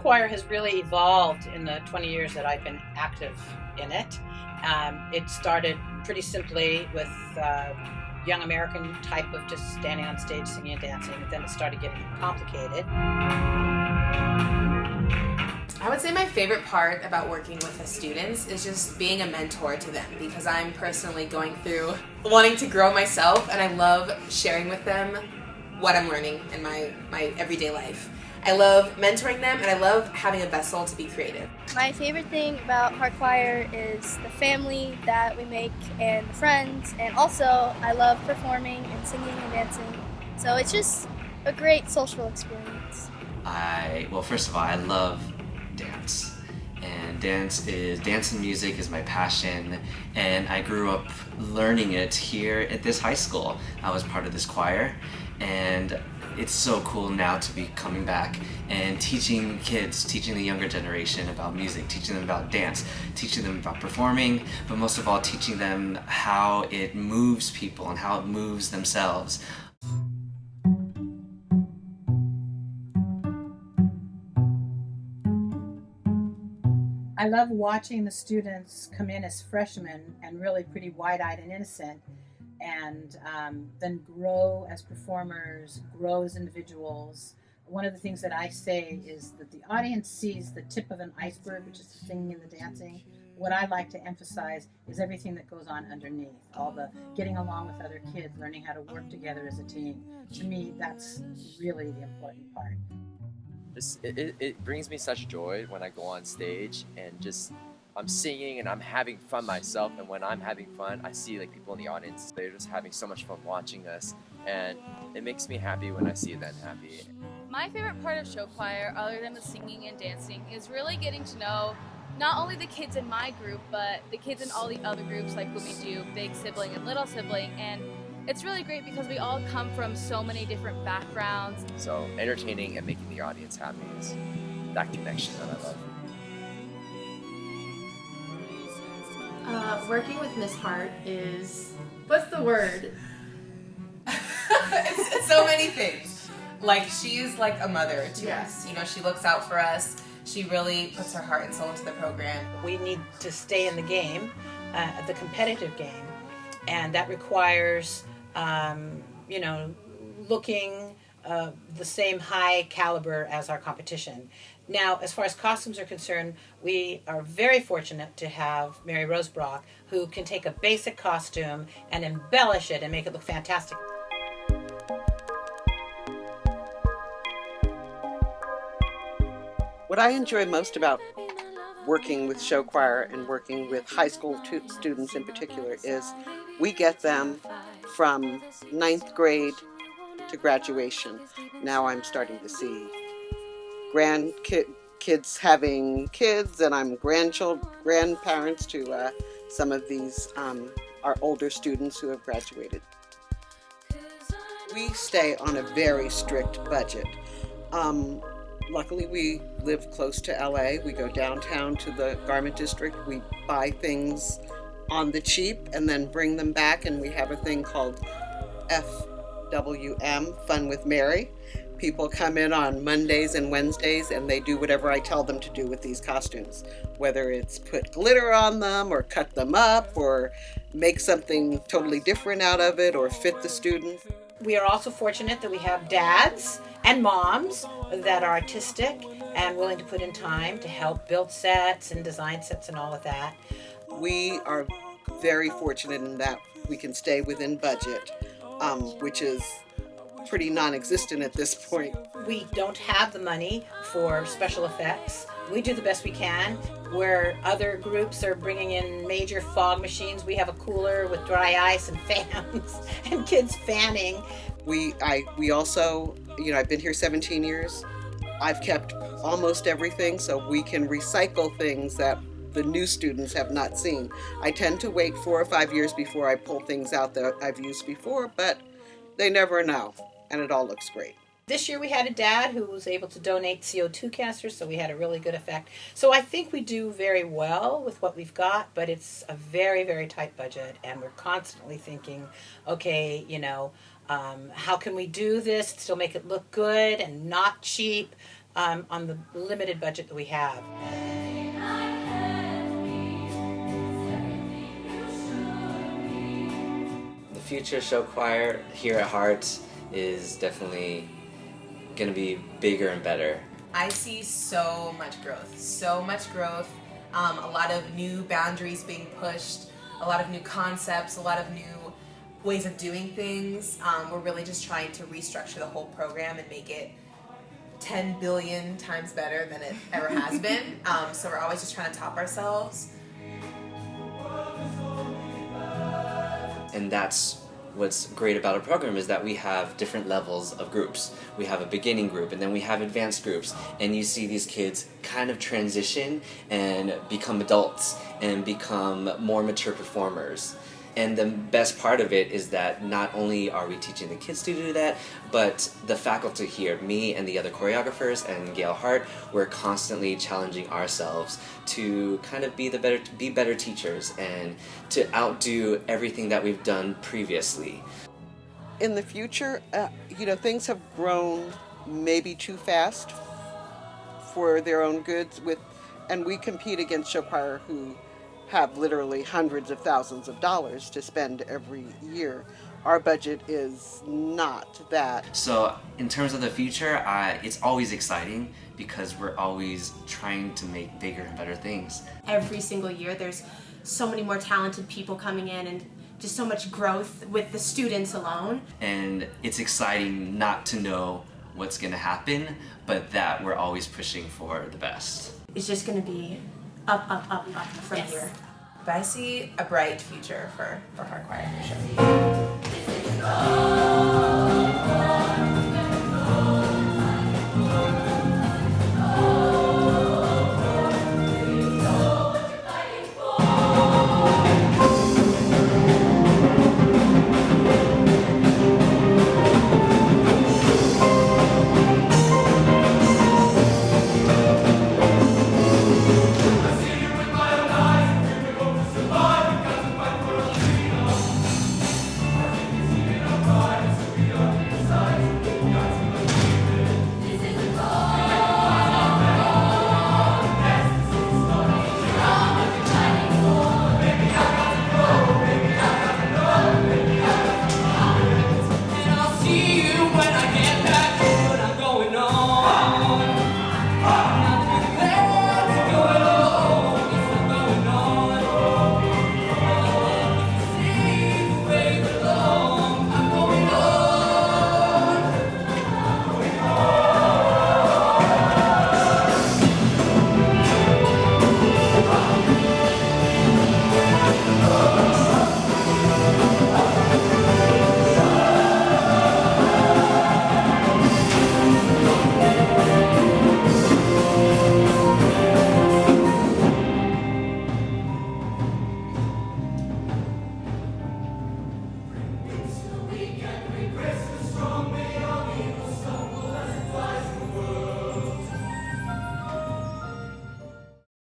choir has really evolved in the 20 years that I've been active in it. It started pretty simply with young American type of just standing on stage singing and dancing, and then it started getting complicated. I would say my favorite part about working with the students is just being a mentor to them, because I'm personally going through wanting to grow myself, and I love sharing with them what I'm learning in my everyday life. I love mentoring them, and I love having a vessel to be creative. My favorite thing about Hart Choir is the family that we make and the friends, and also I love performing and singing and dancing. So it's just a great social experience. Well, first of all, I love dance. And dance and music is my passion, and I grew up learning it here at this high school. I was part of this choir, and it's so cool now to be coming back and teaching kids, teaching the younger generation about music, teaching them about dance, teaching them about performing, but most of all teaching them how it moves people and how it moves themselves. I love watching the students come in as freshmen and really pretty wide-eyed and innocent, and then grow as performers, grow as individuals. One of the things that I say is that the audience sees the tip of an iceberg, which is the singing and the dancing. What I like to emphasize is everything that goes on underneath, all the getting along with other kids, learning how to work together as a team. To me, that's really the important part. It brings me such joy when I go on stage and just I'm singing and I'm having fun myself, and when I'm having fun I see like people in the audience, they're just having so much fun watching us, and it makes me happy when I see them happy. My favorite part of show choir, other than the singing and dancing, is really getting to know not only the kids in my group, but the kids in all the other groups, like when we do big sibling and little sibling, and it's really great because we all come from so many different backgrounds. So entertaining and making the audience happy is that connection that I love. Working with Miss Hart is, what's the word? it's so many things. Like, she's like a mother to us. You know, she looks out for us. She really puts her heart and soul into the program. We need to stay in the game, the competitive game, and that requires, looking the same high caliber as our competition. Now, as far as costumes are concerned, we are very fortunate to have Mary Rose Brock, who can take a basic costume and embellish it and make it look fantastic. What I enjoy most about working with show choir and working with high school students in particular is we get them from 9th grade to graduation. Now I'm starting to see grandkids having kids, and I'm grandparents to some of these our older students who have graduated. We stay on a very strict budget. Luckily, we live close to LA. We go downtown to the garment district. We buy things on the cheap and then bring them back, and we have a thing called FWM, Fun with Mary. People come in on Mondays and Wednesdays and they do whatever I tell them to do with these costumes, whether it's put glitter on them or cut them up or make something totally different out of it or fit the student. We are also fortunate that we have dads and moms that are artistic and willing to put in time to help build sets and design sets and all of that. We are very fortunate in that we can stay within budget, which is pretty non-existent at this point. We don't have the money for special effects. We do the best we can. Where other groups are bringing in major fog machines, we have a cooler with dry ice and fans and kids fanning. We also, I've been here 17 years. I've kept almost everything, so we can recycle things that the new students have not seen. I tend to wait 4 or 5 years before I pull things out that I've used before, but they never know, and it all looks great. This year we had a dad who was able to donate CO2 canisters, so we had a really good effect. So I think we do very well with what we've got, but it's a very, very tight budget, and we're constantly thinking, okay, how can we do this, still make it look good and not cheap? on the limited budget that we have. The future show choir here at Hart is definitely going to be bigger and better. I see so much growth, so much growth. A lot of new boundaries being pushed, a lot of new concepts, a lot of new ways of doing things. We're really just trying to restructure the whole program and make it 10 billion times better than it ever has been. So we're always just trying to top ourselves. And that's what's great about our program, is that we have different levels of groups. We have a beginning group, and then we have advanced groups, and you see these kids kind of transition and become adults and become more mature performers. And the best part of it is that not only are we teaching the kids to do that, but the faculty here, me and the other choreographers and Gail Hart, we're constantly challenging ourselves to kind of be better teachers and to outdo everything that we've done previously. In the future, things have grown maybe too fast for their own goods, and we compete against show choir who have literally hundreds of thousands of dollars to spend every year. Our budget is not that. So in terms of the future, it's always exciting because we're always trying to make bigger and better things. Every single year there's so many more talented people coming in and just so much growth with the students alone. And it's exciting not to know what's going to happen, but that we're always pushing for the best. It's just going to be up from here. But I see a bright future for Hart Choir for sure.